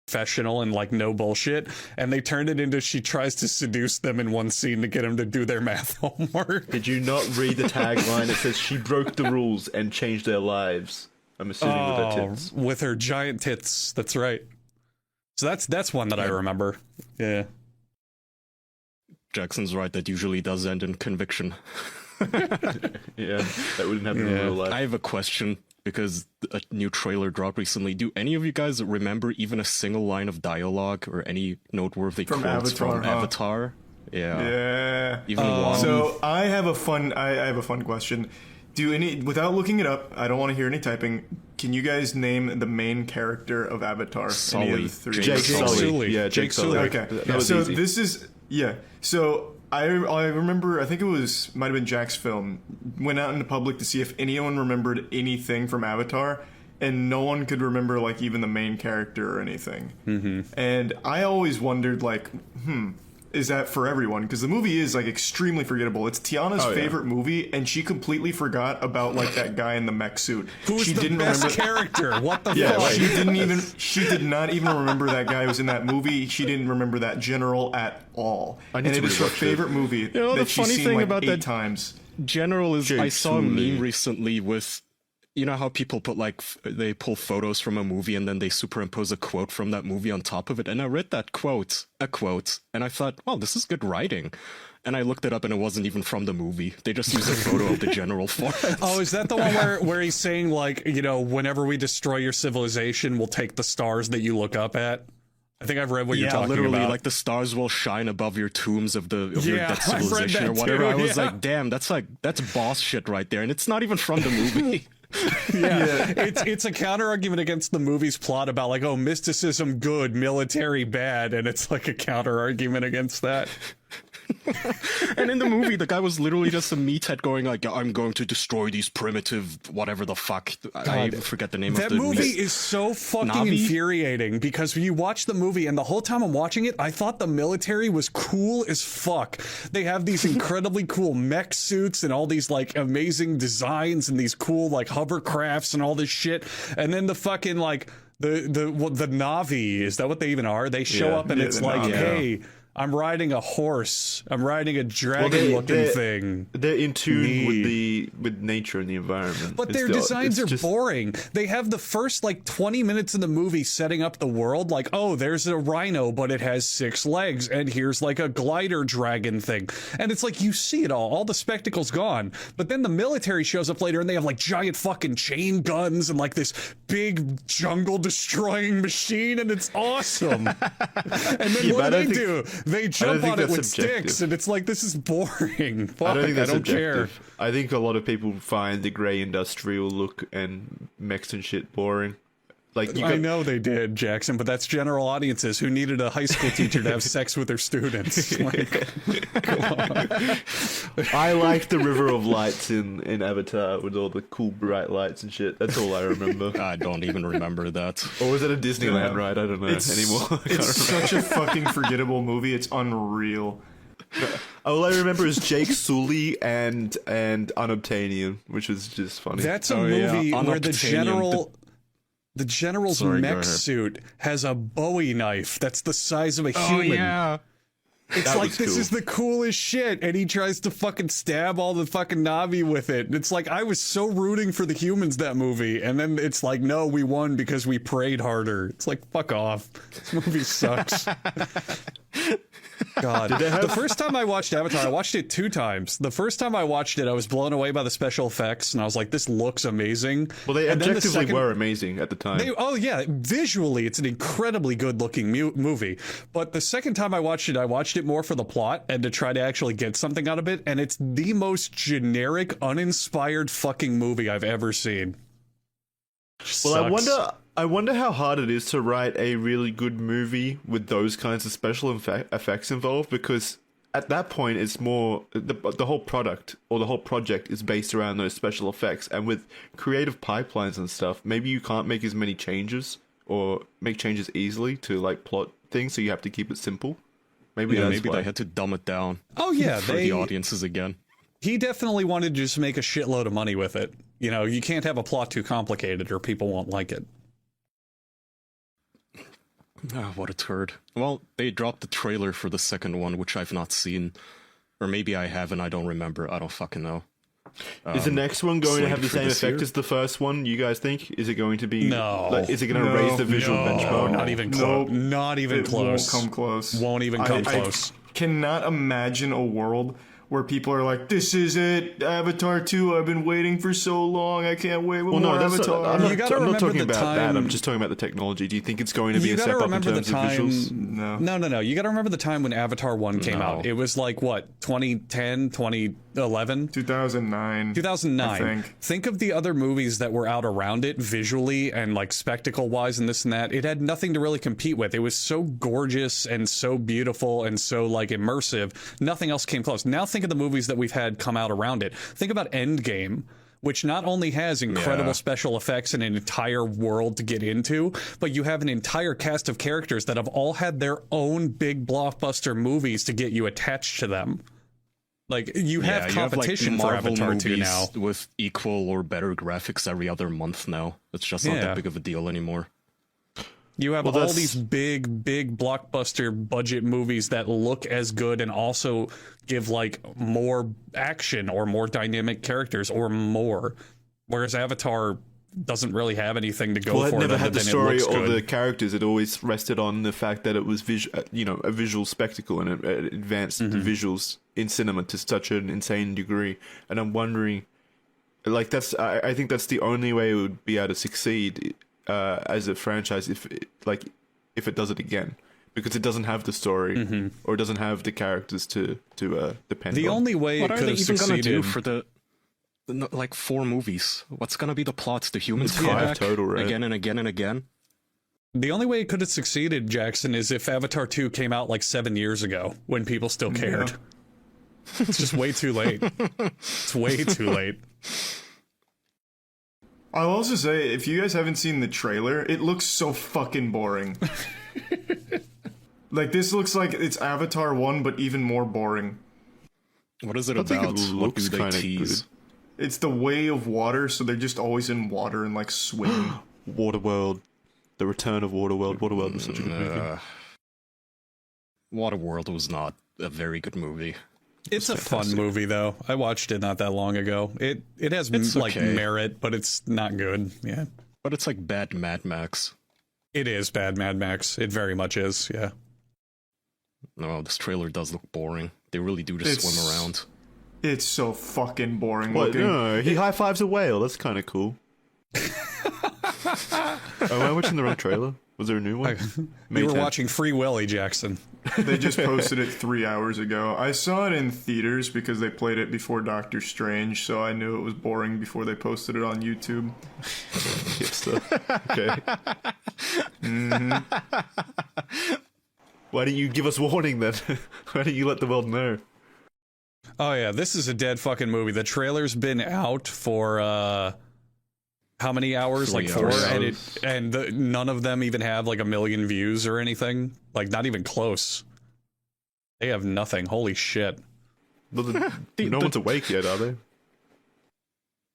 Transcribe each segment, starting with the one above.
professional and like no bullshit, and they turned it into she tries to seduce them in one scene to get them to do their math homework. Did you not read the tagline? It says she broke the rules and changed their lives. I'm assuming with her tits. With her giant tits. That's right. So that's one that I remember. Yeah. Jackson's right. That usually does end in conviction. Yeah, that wouldn't happen in real life. I have a question because a new trailer dropped recently. Do any of you guys remember even a single line of dialogue or any noteworthy quotes from Avatar? Yeah. Even one. So I have a fun question. Without looking it up, I don't want to hear any typing. Can you guys name the main character of Avatar? Sully. Any of the three? Jake Sully. Yeah, Jake Sully. Okay. That was so easy. this is So I remember. I think it might have been Jack's film. Went out into public to see if anyone remembered anything from Avatar, and no one could remember like even the main character or anything. Mm-hmm. And I always wondered like, is that for everyone? Because the movie is like extremely forgettable. It's Tiana's favorite movie, and she completely forgot about like that guy in the mech suit. Who's she the didn't best remember character? What the Yeah, fuck? she did not even remember that guy who was in that movie. She didn't remember that general at all. I And need to it is her rewatch it. favorite movie know, the that she's funny seen thing like about 8 that- times. General is Jake I saw a Sully. meme recently with, you know how people put like they pull photos from a movie and then they superimpose a quote from that movie on top of it, and I read that quote, and I thought, well, this is good writing. And I looked it up and it wasn't even from the movie. They just used a photo of the general for it. Oh, is that the one where he's saying like, you know, whenever we destroy your civilization, we'll take the stars that you look up at? I think I've read what you're talking literally, about. like the stars will shine above your tombs of your Yeah, dead I've read civilization that or whatever. too, I was yeah. like, damn, that's boss shit right there, and it's not even from the movie. Yeah, it's a counter argument against the movie's plot about like, oh, mysticism good, military bad, and it's like a counter argument against that. And in the movie, the guy was literally just a meathead going like, I'm going to destroy these primitive whatever the fuck. I forget the name of That the movie is so fucking Navi? infuriating because you watch the movie and the whole time I'm watching it, I thought the military was cool as fuck. They have these incredibly cool mech suits and all these like amazing designs and these cool like hovercrafts and all this shit. And then the fucking like the Navi, is that what they even are? They show up and it's like, Navi. hey, I'm riding a horse. I'm riding a dragon-looking thing. They're in tune with nature and the environment. But their designs are boring. They have the first like 20 minutes of the movie setting up the world like, oh, there's a rhino, but it has 6 legs, and here's like a glider dragon thing. And it's like, you see it all the spectacle's gone. But then the military shows up later and they have like giant fucking chain guns and like this big jungle destroying machine, and it's awesome. And then what do? They jump on it with sticks, and it's like, this is boring. Fuck, I don't think that's don't care. objective. I think a lot of people find the grey industrial look and mechs and shit boring. Like I know they did, Jackson, but that's general audiences who needed a high school teacher to have sex with their students. Like, come on. I like the River of Lights in Avatar with all the cool bright lights and shit. That's all I remember. I don't even remember that. Or was it a Disneyland ride? I don't know anymore. It's such a fucking forgettable movie. It's unreal. All I remember is Jake Sully and Unobtainium, which was just funny. That's a movie where the Unobtainium, general's Sorry, go mech ahead. suit has a Bowie knife that's the size of a Oh human. yeah. It's That like, was this cool. is the coolest shit, and he tries to fucking stab all the fucking Navi with it. And it's like, I was so rooting for the humans that movie, and then it's like, no, we won because we prayed harder. It's like, fuck off. This movie sucks. God. The first time I watched Avatar, I watched it 2 times. The first time I watched it, I was blown away by the special effects, and I was like, this looks amazing. Well, they And then the objectively second- were amazing at the time. oh yeah, visually it's an incredibly good-looking movie. But the second time I watched it more for the plot and to try to actually get something out of it. And it's the most generic, uninspired fucking movie I've ever seen. Well, Sucks. I wonder how hard it is to write a really good movie with those kinds of special effects involved, because at that point it's more the whole product or the whole project is based around those special effects, and with creative pipelines and stuff, maybe you can't make as many changes or make changes easily to like plot things, so you have to keep it simple. Maybe Maybe why. they had to dumb it down. Oh yeah, for the audiences again. He definitely wanted to just make a shitload of money with it. You know, you can't have a plot too complicated or people won't like it. Ah, what a turd. Well, they dropped the trailer for the second one, which I've not seen. Or maybe I have and I don't remember. I don't fucking know. Is the next one going to have the slated for same this effect year? as the first one, you guys think? Is it going to be... No. Like, is it going to No. raise the visual No, benchmark? not even close. Nope. Not even It close. won't come close. Won't even come close. I cannot imagine a world where people are like, "This is it, Avatar 2. I've been waiting for so long. I can't wait with Well, more no, that's Avatar." not, I'm not, You gotta I'm not remember talking the about that. time- I'm just talking about the technology. Do you think it's going to be You a gotta step up in remember the terms of time. visuals? No. You gotta remember the time when Avatar 1 came No. out. It was like, what, 2010, 2011? 2009. 2009. I think. Of the other movies that were out around it visually and like spectacle wise and this and that. It had nothing to really compete with. It was so gorgeous and so beautiful and so like immersive. Nothing else came close. Now think of the movies that we've had come out around it. Think about Endgame, which not only has incredible Yeah. special effects and an entire world to get into, but you have an entire cast of characters that have all had their own big blockbuster movies to get you attached to them. Like, you have competition for Avatar 2 now. With equal or better graphics every other month now. It's just not Yeah. that big of a deal anymore. You have Well, all that's- these big blockbuster budget movies that look as good and also give like more action or more dynamic characters or more. Whereas Avatar doesn't really have anything to go Well, it for never other had the than it story looks or good. the characters. It always rested on the fact that it was a visual spectacle, and it advanced the visuals in cinema to such an insane degree. And I'm wondering, like, I think that's the only way it would be able to succeed as a franchise if it does it again, because it doesn't have the story or it doesn't have the characters to depend The on. only way What it are could they have even gonna do succeeded. for the like 4 movies? What's gonna be the plots? The humans It's come 5 back total, right? again and again and again? The only way it could have succeeded, Jackson, is if Avatar 2 came out like 7 years ago when people still cared. It's just way too late. It's way too late. I'll also say, if you guys haven't seen the trailer, it looks so fucking boring. Like, this looks like it's Avatar 1, but even more boring. What is it I think about? it What do looks they kinda tease? It's the way of water, so they're just always in water and, like, swimming. Waterworld, the return of Waterworld. Waterworld was such a good movie. Waterworld was not a very good movie. It's a fun movie, though. I watched it not that long ago. It has It's like okay. merit, but it's not good. Yeah, But it's like bad Mad Max. it is bad Mad Max. It very much is. Yeah. No, this trailer does look boring. They really do just It's- swim around. It's so fucking boring What? looking. No, he high fives a whale. That's kind of cool. Am I watching the wrong trailer? Was there a new one? May You were 10th. watching Free Willy, Jackson. They just posted it 3 hours ago. I saw it in theaters because they played it before Doctor Strange, so I knew it was boring before they posted it on YouTube. Hipster. Okay. Why didn't you give us warning then? Why didn't you let the world know? Oh yeah, this is a dead fucking movie. The trailer's been out for how many hours? 3 Like 4, hours. and none of them even have like 1 million views or anything. Like not even close. They have nothing. Holy shit. Well, no one's awake yet, are they?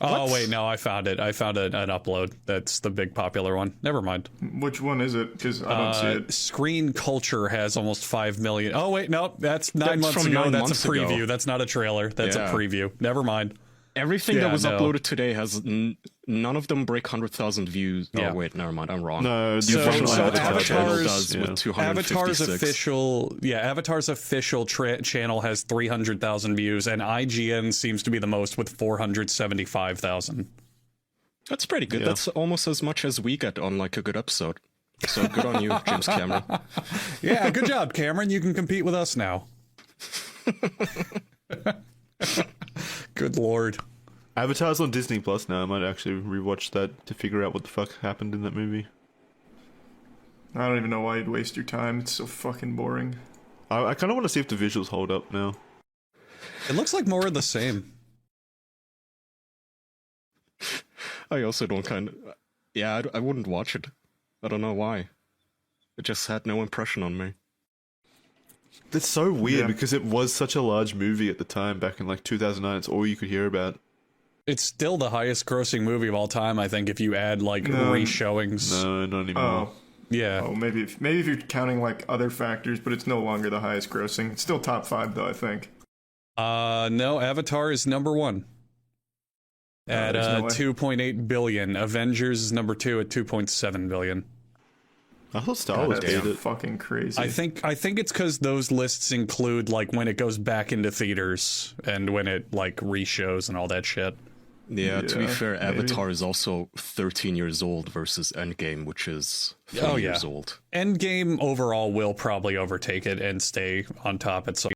Oh wait, no, I found it. I found an upload. That's the big popular one. Never mind. Which one is it? Because I don't see it. Screen Culture has almost 5 million. Oh wait, no, that's 9 That's months from ago. 9 That's months a preview. ago. That's not a trailer. That's Yeah. a preview. Never mind. Everything Yeah, that was no. uploaded today has none of them break 100,000 views. Yeah. Oh wait, never mind. I'm wrong. No, the So- official so Avatar channel Avatar's- does yeah. with 256. Avatar's official channel has 300,000 views, and IGN seems to be the most with 475,000. That's pretty good. Yeah. That's almost as much as we get on like a good episode. So good on you, James Cameron. Yeah, good job, Cameron. You can compete with us now. Good lord. Avatar's on Disney Plus now. I might actually rewatch that to figure out what the fuck happened in that movie. I don't even know why you'd waste your time. It's so fucking boring. I kind of want to see if the visuals hold up now. It looks like more of the same. I also don't kind of... Yeah, I wouldn't watch it. I don't know why. It just had no impression on me. That's so weird Yeah. because it was such a large movie at the time, back in like 2009. It's all you could hear about. It's still the highest grossing movie of all time, I think, if you add like No. re-showings. No, not anymore. Oh, Yeah. Oh, maybe if you're counting like other factors, but it's no longer the highest grossing. It's still top 5 though, I think. No, Avatar is number 1 at there's no way. 2.8 billion. Avengers is number 2 at 2.7 billion. I thought Star Wars That's made it. fucking crazy. I think it's because those lists include like when it goes back into theaters and when it like reshows and all that shit. Yeah, to be Yeah, fair, maybe. Avatar is also 13 years old versus Endgame, which is 3 Oh, yeah. years old. Endgame overall will probably overtake it and stay on top at some